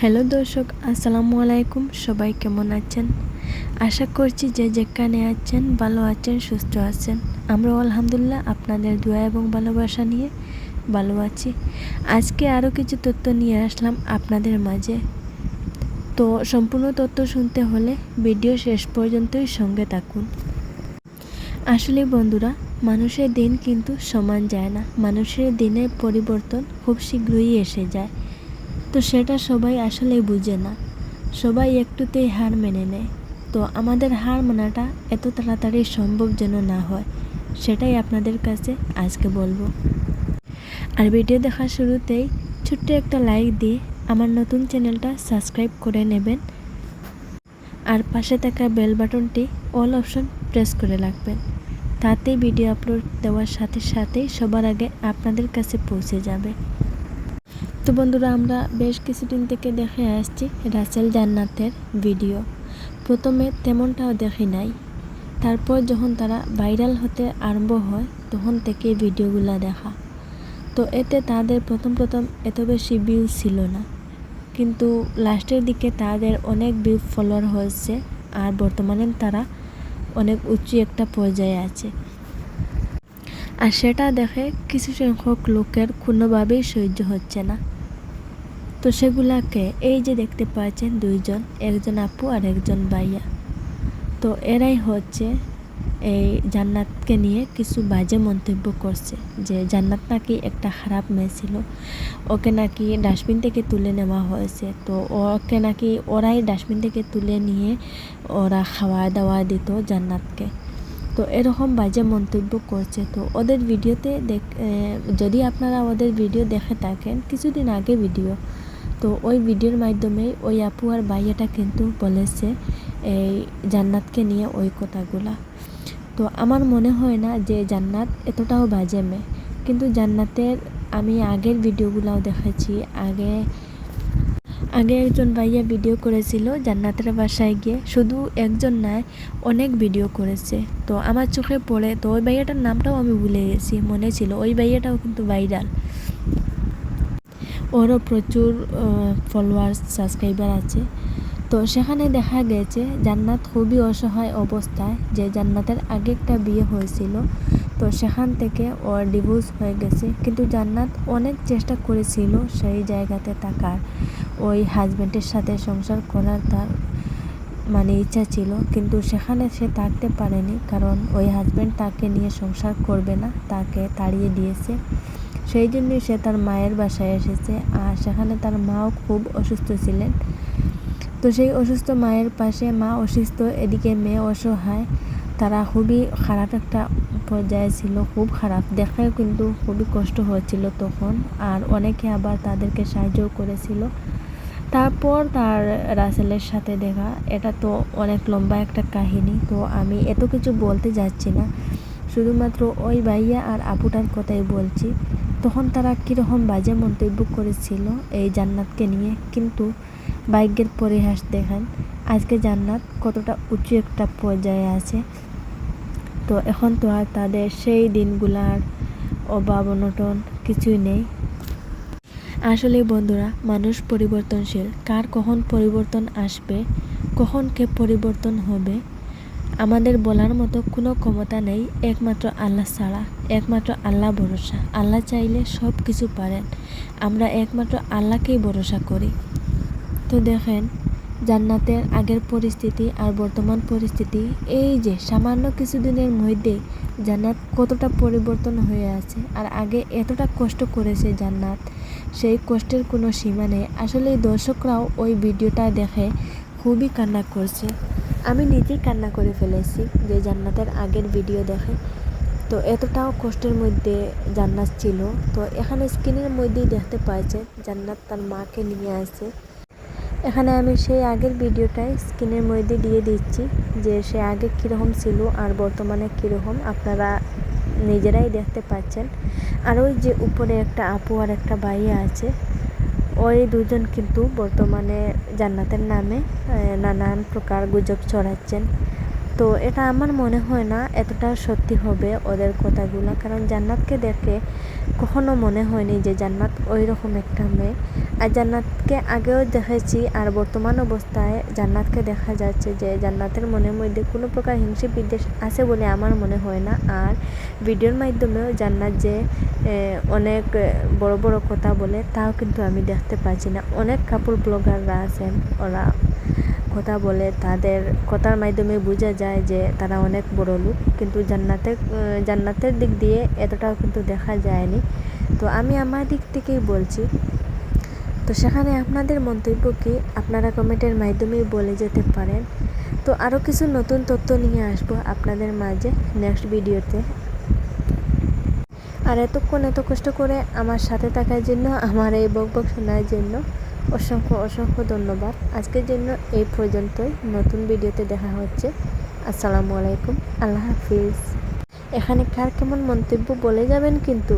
Hello দর্শক, আসসালামু আলাইকুম। সবাই কেমন আছেন? আশা করছি যে যেখানে আছেন ভালো আছেন, সুস্থ আছেন। আমরা আলহামদুলিল্লাহ আপনাদের দোয়া এবং ভালোবাসা নিয়ে ভালো আছি। আজকে আরও কিছু তথ্য নিয়ে আসলাম আপনাদের মাঝে। তো সম্পূর্ণ তথ্য শুনতে হলে ভিডিও শেষ পর্যন্তই সঙ্গে থাকুন। আসলে বন্ধুরা, মানুষের দিন কিন্তু সমান যায় না। মানুষের দিনের পরিবর্তন খুব শীঘ্রই এসে যায়। তো সেটা সবাই আসলে বুঝে না, সবাই একটুতেই হার মেনে নেয়। তো আমাদের হার মানাটা এত তাড়াতাড়ি সম্ভব যেন না হয়, সেটাই আপনাদের কাছে আজকে বলবো। আর ভিডিও দেখার শুরুতেই ছোট্ট একটা লাইক দিয়ে আমার নতুন চ্যানেলটা সাবস্ক্রাইব করে নেবেন, আর পাশে থাকা বেল বাটনটি অল অপশন প্রেস করে রাখবেন। তাতেই ভিডিও আপলোড দেওয়ার সাথে সাথেই সবার আগে আপনাদের কাছে পৌঁছে যাবে। তো বন্ধুরা, আমরা বেশ কিছুদিন থেকে দেখে আসছি রাসেল জান্নাতের ভিডিও। প্রথমে তেমনটাও দেখি নাই, তারপর যখন তারা ভাইরাল হতে আরম্ভ হয় তখন থেকে ভিডিওগুলো দেখা। তো এতে তাদের প্রথম এত বেশি ভিউ ছিল না, কিন্তু লাস্টের দিকে তাদের অনেক ভিউ ফলোয়ার হয়েছে, আর বর্তমানে তারা অনেক উঁচু একটা পর্যায়ে আছে। আর সেটা দেখে কিছু সংখ্যক লোকের কোনোভাবেই সহ্য হচ্ছে না। তো সেগুলাকে এই যে দেখতে পাচ্ছেন দুইজন, একজন আপু আর একজন ভাইয়া। তো এরাই হচ্ছে এই জান্নাতকে নিয়ে কিছু বাজে মন্তব্য করছে, যে জান্নাত নাকি একটা খারাপ মেয়ে ছিল, ওকে নাকি ডাস্টবিন থেকে তুলে নেওয়া হয়েছে। তো ওকে নাকি ওরাই ডাস্টবিন থেকে তুলে নিয়ে ওরা খাওয়া দাওয়া দিত জান্নাতকে। তো এরকম বাজে মন্তব্য করছে। তো ওদের ভিডিওতে যদি আপনারা ওদের ভিডিও দেখে থাকেন, কিছুদিন আগে ভিডিও, তো ওই ভিডিওর মাধ্যমে ওই আপু আর ভাইয়াটা কিন্তু বলেছে এই জান্নাতকে নিয়ে ওই কথাগুলা। তো আমার মনে হয় না যে জান্নাত এতটাও বাজে মেয়ে, কিন্তু জান্নাতের আমি আগের ভিডিওগুলাও দেখেছি। আগে একজন ভাইয়া ভিডিও করেছিল জান্নাতের বাসায় গিয়ে, শুধু একজন নয়, অনেক ভিডিও করেছে। তো আমার চোখে পড়ে, তো ওই ভাইয়াটার নামটাও আমি ভুলে গেছি, মনে ছিল ওই ভাইয়াটাও কিন্তু ভাইরাল, ওরও প্রচুর ফলোয়ার্স সাবস্ক্রাইবার আছে। তো সেখানে দেখা গেছে জান্নাত খুবই অসহায় অবস্থায়, যে জান্নাতের আগে একটা বিয়ে হয়েছিল, তো সেখান থেকে ওর ডিভোর্স হয়ে গেছে। কিন্তু জান্নাত অনেক চেষ্টা করেছিল সেই জায়গাতে থাকার, ওই হাজব্যান্ডের সাথে সংসার করার তার ইচ্ছা ছিল, কিন্তু সেখানে সে থাকতে পারেনি, কারণ ওই হাজব্যান্ড তাকে নিয়ে সংসার করবে না, তাকে তাড়িয়ে দিয়েছে। সেই জন্যই সে তার মায়ের বাসায় এসেছে, আর সেখানে তার মাও খুব অসুস্থ ছিলেন। তো সেই অসুস্থ মায়ের পাশে মা অসুস্থ, এদিকে মেয়ে অসহায়, তারা খুবই খারাপ একটা পর্যায়ে ছিল, খুব খারাপ দেখে, কিন্তু খুবই কষ্ট হয়েছিল তখন। আর অনেকে আবার তাদেরকে সাহায্য করেছিল। তারপর তার রাসেলের সাথে দেখা, এটা তো অনেক লম্বা একটা কাহিনী, তো আমি এত কিছু বলতে যাচ্ছি না, শুধুমাত্র ওই ভাইয়া আর আপুটার কথাই বলছি। তখন তারা কীরকম বাজে মন্তব্য করেছিল এই জান্নাতকে নিয়ে, কিন্তু ভাগ্যের পরিহাস দেখেন আজকে জান্নাত কতটা উঁচু একটা পর্যায়ে আছে। তো এখন তো আর তাদের সেই দিনগুলার অভাব অনটন কিছুই নেই। আসলে বন্ধুরা, মানুষ পরিবর্তনশীল, কার কখন পরিবর্তন আসবে, কখন কে পরিবর্তন হবে আমাদের বলার মতো কোনো ক্ষমতা নেই, একমাত্র আল্লাহ ছাড়া। একমাত্র আল্লাহ ভরসা, আল্লাহ চাইলে সব কিছু পারেন। আমরা একমাত্র আল্লাহকেই ভরসা করি। তো দেখেন জান্নাতের আগের পরিস্থিতি আর বর্তমান পরিস্থিতি, এই যে সামান্য কিছুদিনের মধ্যে জান্নাত কতটা পরিবর্তন হয়ে আছে। আর আগে এতটা কষ্ট করেছে জান্নাত, সেই কষ্টের কোনো সীমা নেই। আসলে দর্শকরাও ওই ভিডিওটা দেখে খুবই কান্না করছে, আমি নিজেই কান্না করে ফেলেছি যে জান্নাতের আগের ভিডিও দেখে। তো এতটাও কষ্টের মধ্যে জান্নাত ছিল। তো এখানে স্ক্রিনের মধ্যেই দেখতে পাচ্ছেন জান্নাত তার মাকে নিয়ে আসে। এখানে আমি সেই আগের ভিডিওটাই স্ক্রিনের মধ্যে দিয়ে দিচ্ছি, যে সে আগে কীরকম ছিল আর বর্তমানে কীরকম, আপনারা নিজেরাই দেখতে পাচ্ছেন। আর ওই যে উপরে একটা আপু আর একটা ভাইয়া আছে, ওই দুজন কিন্তু বর্তমানে জান্নাতের নামে নানান প্রকার গুজব ছড়াচ্ছেন। তো এটা আমার মনে হয় না এতটা সত্যি হবে ওদের কথাগুলো, কারণ জান্নাতকে দেখে কখনো মনে হয়নি যে জান্নাত ওই রকম একটা মেয়ে। আর জান্নাতকে আগেও দেখেছি, আর বর্তমান অবস্থায় জান্নাতকে দেখা যাচ্ছে যে জান্নাতের মনের মধ্যে কোনো প্রকার হিংসে বিদ্বেষ আছে বলে আমার মনে হয় না। আর ভিডিওর মাধ্যমেও জান্নাত যে অনেক বড় বড় কথা বলে তাও কিন্তু আমি দেখতে পাচ্ছি না। অনেক কাপল ব্লগাররা আছেন, ওরা কথা বলে, তাদের কথার মাধ্যমে বোঝা যায় যে তারা অনেক বড় লোক, কিন্তু জান্নাতের দিক দিয়ে এতটাও কিন্তু দেখা যায়নি। তো আমি আমার দিক থেকেই বলছি। তো সেখানে আপনাদের মন্তব্য কি, আপনারা কমেন্টের মাধ্যমেই বলে যেতে পারেন। তো আরও কিছু নতুন তথ্য নিয়ে আসবো আপনাদের মাঝে নেক্সট ভিডিওতে। আর এতক্ষণ এত কষ্ট করে আমার সাথে থাকার জন্য, আমার এই বকবক শোনার জন্য অসংখ্য অসংখ্য ধন্যবাদ। আজকের জন্য এই পর্যন্তই, নতুন ভিডিওতে দেখা হচ্ছে। আসসালামু আলাইকুম, আল্লাহ হাফিজ। এখানে কার কেমন মন্তব্য বলে যাবেন কিন্তু।